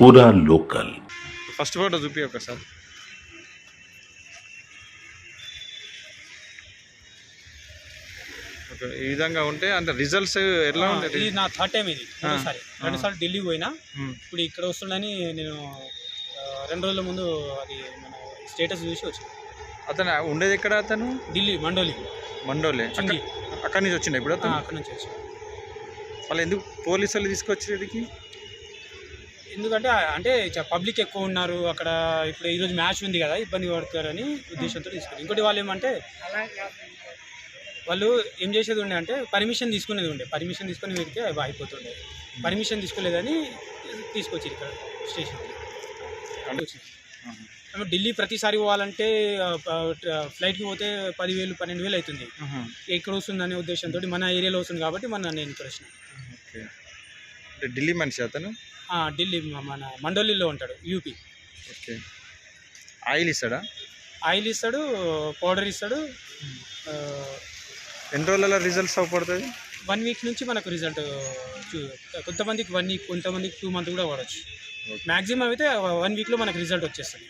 పూరా local. First photo చూపి ఒకసారి. ఓకే, ఈ విధంగా ఉంటే అంటే రిజల్ట్స్ ఎట్లా ఉంటాయి? ఇది నా థర్డ్ టైం, ఇది రెండుసార్లు ఢిల్లీకి పోయినా. ఇప్పుడు ఇక్కడ వస్తుందని నేను 2 రోజుల ముందు అది మన స్టేటస్ చూసి వచ్చాను. అతను ఉండేది ఎక్కడ? అతను ఢిల్లీ మండోలి. అక్కడి నుంచి వచ్చిండ ఇప్పుడు అతను? అక్కడ నుంచి వచ్చాను. వాళ్ళు ఎందుకు పోలీసు వాళ్ళు తీసుకొచ్చి ఇక్కడికి? ఎందుకంటే అంటే పబ్లిక్ ఎక్కువ ఉన్నారు అక్కడ. ఇప్పుడు ఈరోజు మ్యాచ్ ఉంది కదా, ఇబ్బంది పడతారని ఉద్దేశంతో తీసుకున్నారు. ఇంకోటి వాళ్ళు ఏమంటే వాళ్ళు ఏం చేసేది ఉండే అంటే పర్మిషన్ తీసుకునేది ఉండే. పర్మిషన్ తీసుకుని వెళ్తే అయిపోతుండే. పర్మిషన్ తీసుకోలేదని తీసుకొచ్చి ఇక్కడ స్టేషన్కి అంటే ఢిల్లీ ప్రతిసారి పోవాలంటే ఫ్లైట్కి పోతే 10,000 12,000 అవుతుంది. ఎక్కడ వస్తుందనే ఉద్దేశంతో మన ఏరియాలో వస్తుంది కాబట్టి నేను ఇక్కడ వచ్చిన. ఓకే, ఢిల్లీ మనిషి అతను? ఢిల్లీ మన మండోలీలో ఉంటాడు, యూపీ. ఓకే, ఆయిల్ ఇస్తాడా? ఆయిల్ ఇస్తాడు, పౌడర్ ఇస్తాడు. ఎన్ని రోజుల రిజల్ట్స్ అవపడుతుంది? 1 వీక్ నుంచి మనకు రిజల్ట్. కొంతమందికి 1 వీక్, కొంతమందికి 2 మంత్ కూడా పడవచ్చు. మ్యాక్సిమం అయితే 1 వీక్లో మనకు రిజల్ట్ వచ్చేస్తుంది.